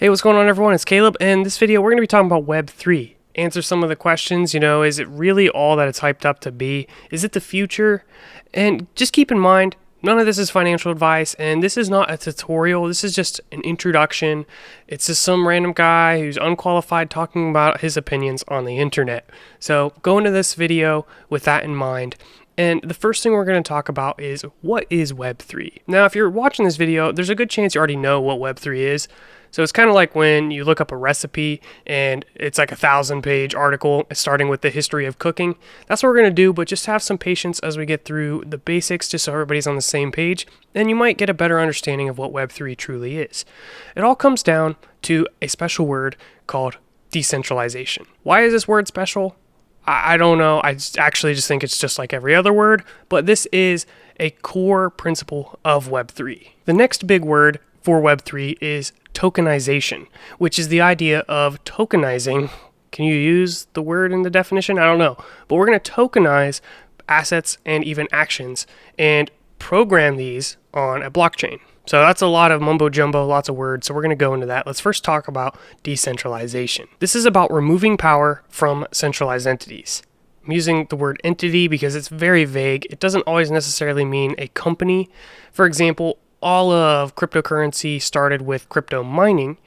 Hey, what's going on, everyone? It's Caleb, and in this video we're going to be talking about Web3. Answer some of the questions, is it really all that it's hyped up to be? Is it the future? And just keep in mind, none of this is financial advice, and this is not a tutorial. This is just an introduction. It's just some random guy who's unqualified talking about his opinions on the internet. So go into this video with that in mind. And the first thing we're going to talk about is, what is Web3? Now, if you're watching this video, there's a good chance you already know what Web3 is. So it's kind of like when you look up a recipe and it's like a 1,000-page article starting with the history of cooking. That's what we're going to do, but just have some patience as we get through the basics just so everybody's on the same page, and you might get a better understanding of what Web3 truly is. It all comes down to a special word called decentralization. Why is this word special? I don't know. I actually just think it's just like every other word, but this is a core principle of Web3. The next big word for Web3 is tokenization, which is the idea of tokenizing. Can you use the word in the definition? I don't know. But we're going to tokenize assets and even actions and program these on a blockchain. So that's a lot of mumbo jumbo, lots of words. So we're going to go into that. Let's first talk about decentralization. This is about removing power from centralized entities. I'm using the word entity because it's very vague. It doesn't always necessarily mean a company. For example, all of cryptocurrency started with crypto mining,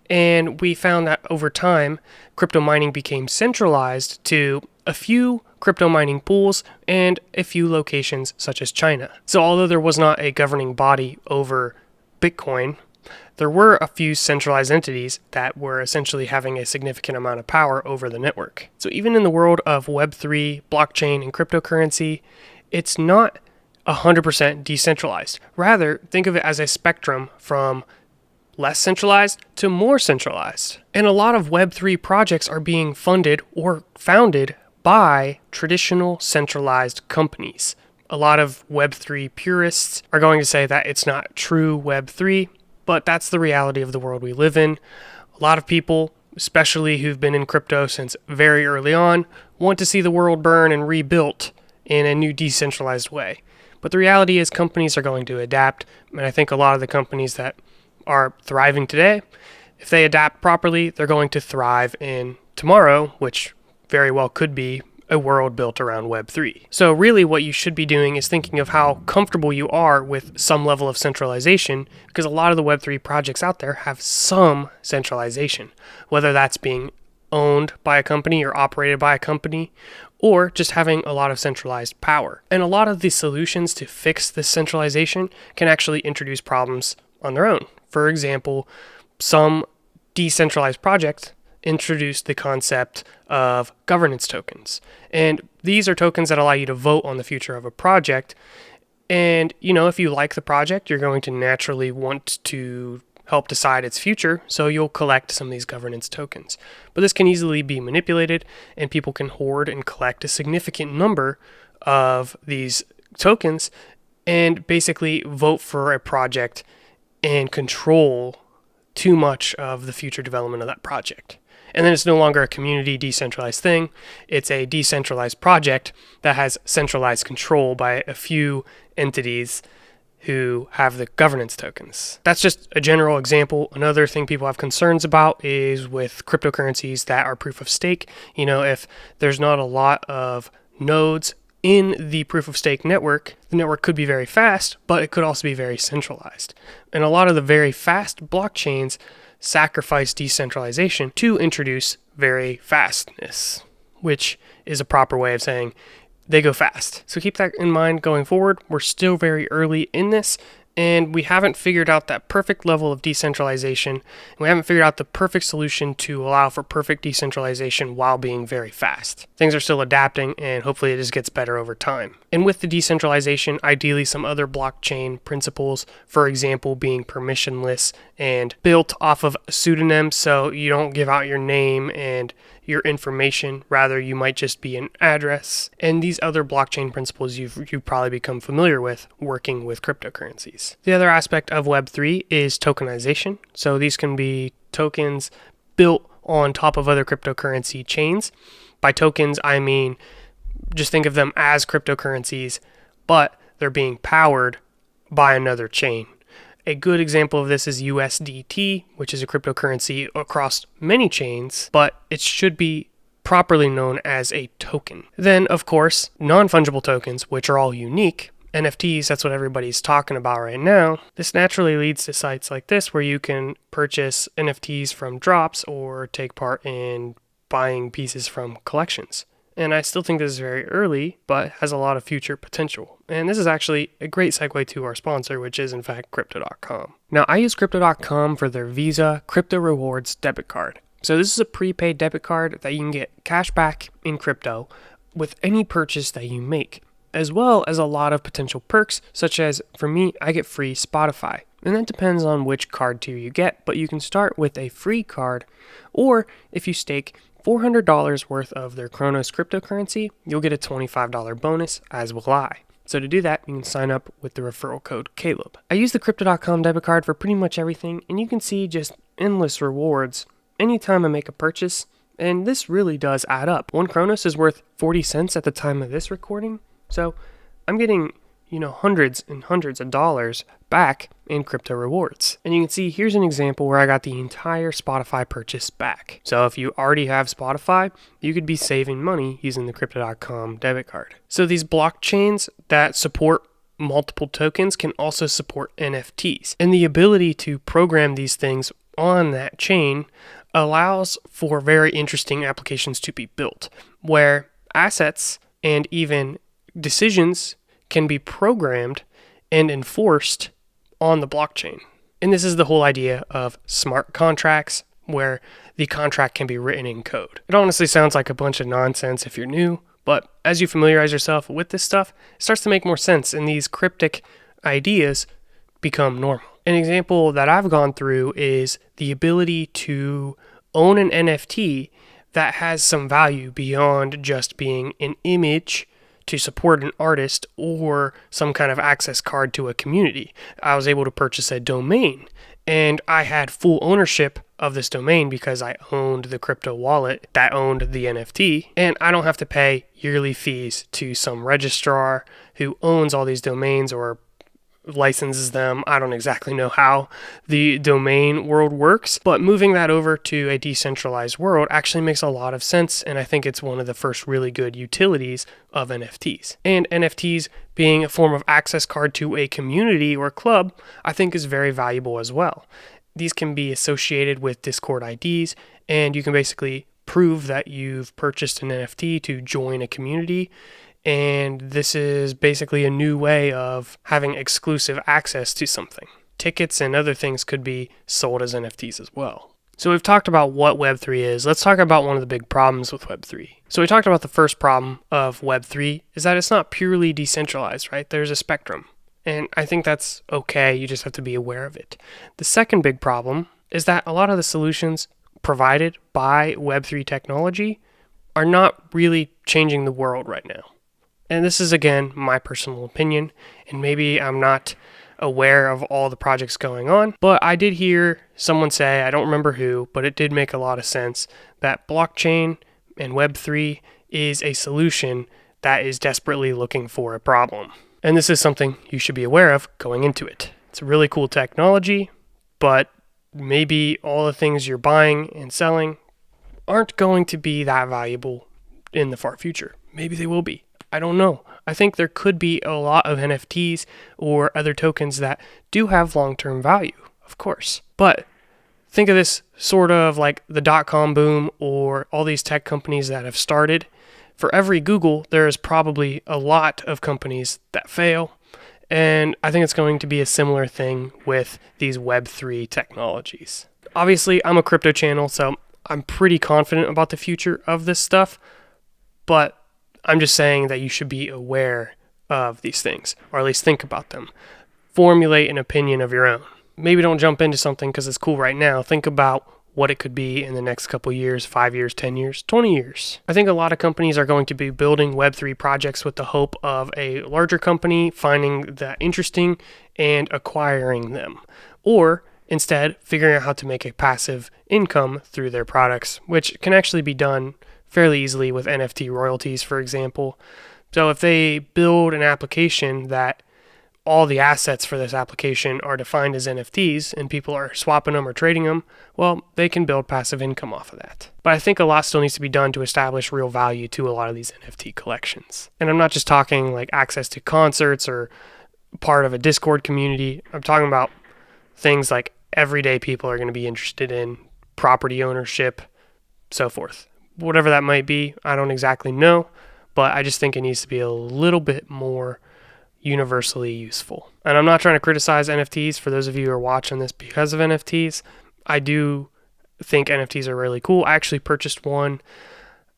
and we found that over time, crypto mining became centralized to a few crypto mining pools and a few locations such as China. So although there was not a governing body over Bitcoin, there were a few centralized entities that were essentially having a significant amount of power over the network. So even in the world of Web3, blockchain, and cryptocurrency, it's not 100% decentralized. Rather, think of it as a spectrum from less centralized to more centralized. And a lot of Web3 projects are being funded or founded by traditional centralized companies. A lot of Web3 purists are going to say that it's not true Web3, but that's the reality of the world we live in. A lot of people, especially who've been in crypto since very early on, want to see the world burn and rebuilt in a new decentralized way. But the reality is companies are going to adapt, and I think a lot of the companies that are thriving today, if they adapt properly, they're going to thrive in tomorrow, which very well could be a world built around Web3. So really what you should be doing is thinking of how comfortable you are with some level of centralization, because a lot of the Web3 projects out there have some centralization, whether that's being owned by a company or operated by a company, or just having a lot of centralized power. And a lot of the solutions to fix this centralization can actually introduce problems on their own. For example, some decentralized projects introduced the concept of governance tokens. And these are tokens that allow you to vote on the future of a project. And, if you like the project, you're going to naturally want to help decide its future, so you'll collect some of these governance tokens. But this can easily be manipulated, and people can hoard and collect a significant number of these tokens and basically vote for a project and control too much of the future development of that project. And then it's no longer a community decentralized thing. It's a decentralized project that has centralized control by a few entities who have the governance tokens. That's just a general example. Another thing people have concerns about is with cryptocurrencies that are proof of stake. If there's not a lot of nodes in the proof of stake network, the network could be very fast, but it could also be very centralized. And a lot of the very fast blockchains sacrifice decentralization to introduce very fastness, which is a proper way of saying they go fast. So keep that in mind going forward. We're still very early in this, and we haven't figured out that perfect level of decentralization. We haven't figured out the perfect solution to allow for perfect decentralization while being very fast. Things are still adapting, and hopefully it just gets better over time. And with the decentralization, ideally some other blockchain principles, for example, being permissionless and built off of pseudonyms, so you don't give out your name and your information, rather you might just be an address. And these other blockchain principles you've probably become familiar with working with cryptocurrencies. The other aspect of Web3 is tokenization. So these can be tokens built on top of other cryptocurrency chains. By tokens, I mean just think of them as cryptocurrencies, but they're being powered by another chain. A good example of this is USDT, which is a cryptocurrency across many chains, but it should be properly known as a token. Then, of course, non-fungible tokens, which are all unique. NFTs, that's what everybody's talking about right now. This naturally leads to sites like this where you can purchase NFTs from drops or take part in buying pieces from collections. And I still think this is very early, but has a lot of future potential. And this is actually a great segue to our sponsor, which is in fact Crypto.com. Now, I use Crypto.com for their Visa Crypto Rewards debit card. So this is a prepaid debit card that you can get cash back in crypto with any purchase that you make, as well as a lot of potential perks, such as, for me, I get free Spotify. And that depends on which card tier you get, but you can start with a free card, or if you stake $400 worth of their Kronos cryptocurrency, you'll get a $25 bonus, as will I. So to do that, you can sign up with the referral code Caleb. I use the Crypto.com debit card for pretty much everything, and you can see just endless rewards anytime I make a purchase, and this really does add up. One Kronos is worth 40 cents at the time of this recording, so I'm getting, hundreds and hundreds of dollars back in crypto rewards. And you can see here's an example where I got the entire Spotify purchase back. So if you already have Spotify, you could be saving money using the Crypto.com debit card. So these blockchains that support multiple tokens can also support NFTs. And the ability to program these things on that chain allows for very interesting applications to be built, where assets and even decisions can be programmed and enforced on the blockchain. And this is the whole idea of smart contracts, where the contract can be written in code. It honestly sounds like a bunch of nonsense if you're new, but as you familiarize yourself with this stuff, it starts to make more sense, and these cryptic ideas become normal. An example that I've gone through is the ability to own an NFT that has some value beyond just being an image to support an artist or some kind of access card to a community. I was able to purchase a domain, and I had full ownership of this domain because I owned the crypto wallet that owned the NFT, and I don't have to pay yearly fees to some registrar who owns all these domains or licenses them. I don't exactly know how the domain world works, but moving that over to a decentralized world actually makes a lot of sense, and I think it's one of the first really good utilities of NFTs. And NFTs being a form of access card to a community or club, I think is very valuable as well. These can be associated with Discord IDs, and you can basically prove that you've purchased an NFT to join a community. And this is basically a new way of having exclusive access to something. Tickets and other things could be sold as NFTs as well. So we've talked about what Web3 is. Let's talk about one of the big problems with Web3. So we talked about the first problem of Web3 is that it's not purely decentralized, right? There's a spectrum. And I think that's okay. You just have to be aware of it. The second big problem is that a lot of the solutions provided by Web3 technology are not really changing the world right now. And this is, again, my personal opinion, and maybe I'm not aware of all the projects going on, but I did hear someone say, I don't remember who, but it did make a lot of sense, that blockchain and Web3 is a solution that is desperately looking for a problem. And this is something you should be aware of going into it. It's a really cool technology, but maybe all the things you're buying and selling aren't going to be that valuable in the far future. Maybe they will be. I don't know. I think there could be a lot of NFTs or other tokens that do have long-term value, of course. But think of this sort of like the dot-com boom or all these tech companies that have started. For every Google, there is probably a lot of companies that fail. And I think it's going to be a similar thing with these Web3 technologies. Obviously, I'm a crypto channel, so I'm pretty confident about the future of this stuff. But I'm just saying that you should be aware of these things, or at least think about them. Formulate an opinion of your own. Maybe don't jump into something because it's cool right now. Think about what it could be in the next couple years, 5 years, 10 years, 20 years. I think a lot of companies are going to be building Web3 projects with the hope of a larger company finding that interesting and acquiring them. Or instead, figuring out how to make a passive income through their products, which can actually be done fairly easily with NFT royalties, for example. So if they build an application that all the assets for this application are defined as NFTs and people are swapping them or trading them, well, they can build passive income off of that. But I think a lot still needs to be done to establish real value to a lot of these NFT collections. And I'm not just talking like access to concerts or part of a Discord community. I'm talking about things like everyday people are going to be interested in, property ownership, so forth. Whatever that might be, I don't exactly know, but I just think it needs to be a little bit more universally useful. And I'm not trying to criticize NFTs for those of you who are watching this because of NFTs. I do think NFTs are really cool. I actually purchased one,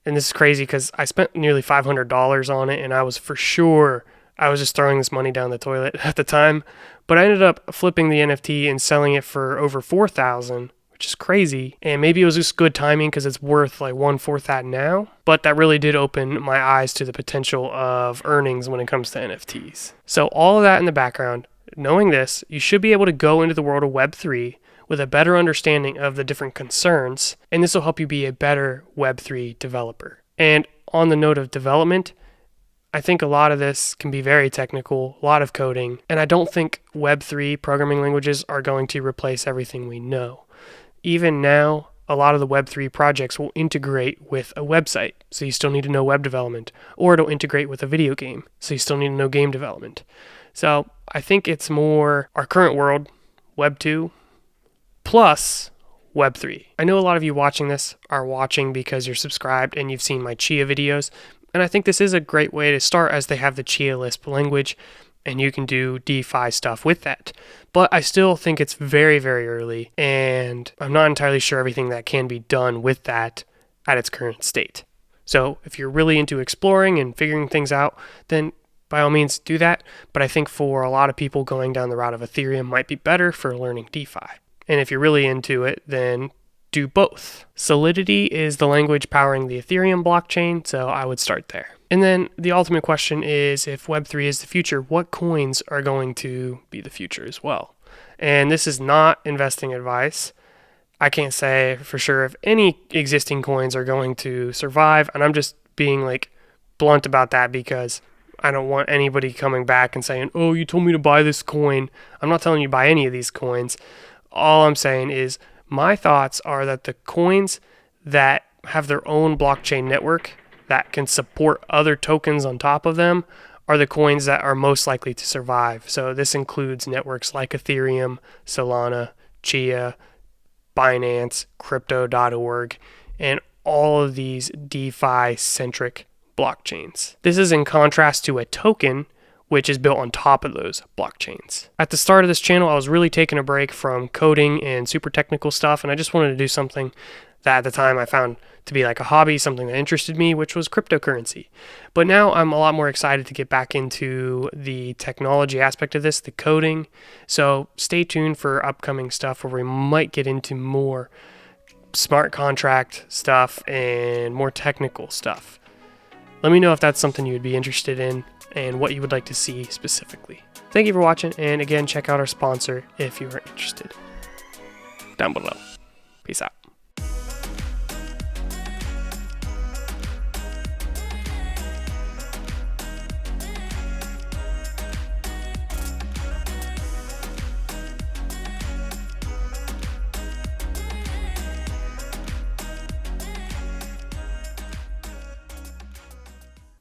and this is crazy because I spent nearly $500 on it, and I was for sure I was just throwing this money down the toilet at the time. But I ended up flipping the NFT and selling it for over $4,000, which is crazy. And maybe it was just good timing because it's worth like 1/4 that now. But that really did open my eyes to the potential of earnings when it comes to NFTs. So all of that in the background, knowing this, you should be able to go into the world of Web3 with a better understanding of the different concerns, and this will help you be a better Web3 developer. And on the note of development, I think a lot of this can be very technical, a lot of coding, and I don't think Web3 programming languages are going to replace everything we know. Even now, a lot of the Web3 projects will integrate with a website, so you still need to know web development, or it'll integrate with a video game, so you still need to know game development. So I think it's more our current world, Web 2, plus Web 3. I know a lot of you watching this are watching because you're subscribed and you've seen my Chia videos, and I think this is a great way to start as they have the Chia Lisp language, and you can do DeFi stuff with that. But I still think it's very, very early, and I'm not entirely sure everything that can be done with that at its current state. So if you're really into exploring and figuring things out, then by all means do that. But I think for a lot of people, going down the route of Ethereum might be better for learning DeFi. And if you're really into it, then do both. Solidity is the language powering the Ethereum blockchain, so I would start there. And then the ultimate question is, if Web3 is the future, what coins are going to be the future as well? And this is not investing advice. I can't say for sure if any existing coins are going to survive, and I'm just being like blunt about that because I don't want anybody coming back and saying, oh, you told me to buy this coin. I'm not telling you to buy any of these coins. All I'm saying is my thoughts are that the coins that have their own blockchain network that can support other tokens on top of them are the coins that are most likely to survive. So this includes networks like Ethereum, Solana, Chia, Binance, Crypto.org, and all of these DeFi-centric blockchains. This is in contrast to a token, which is built on top of those blockchains. At the start of this channel, I was really taking a break from coding and super technical stuff, and I just wanted to do something that at the time I found to be like a hobby, something that interested me, which was cryptocurrency. But now I'm a lot more excited to get back into the technology aspect of this, the coding. So stay tuned for upcoming stuff where we might get into more smart contract stuff and more technical stuff. Let me know if that's something you would be interested in and what you would like to see specifically. Thank you for watching, and again, check out our sponsor if you are interested down below. Peace out.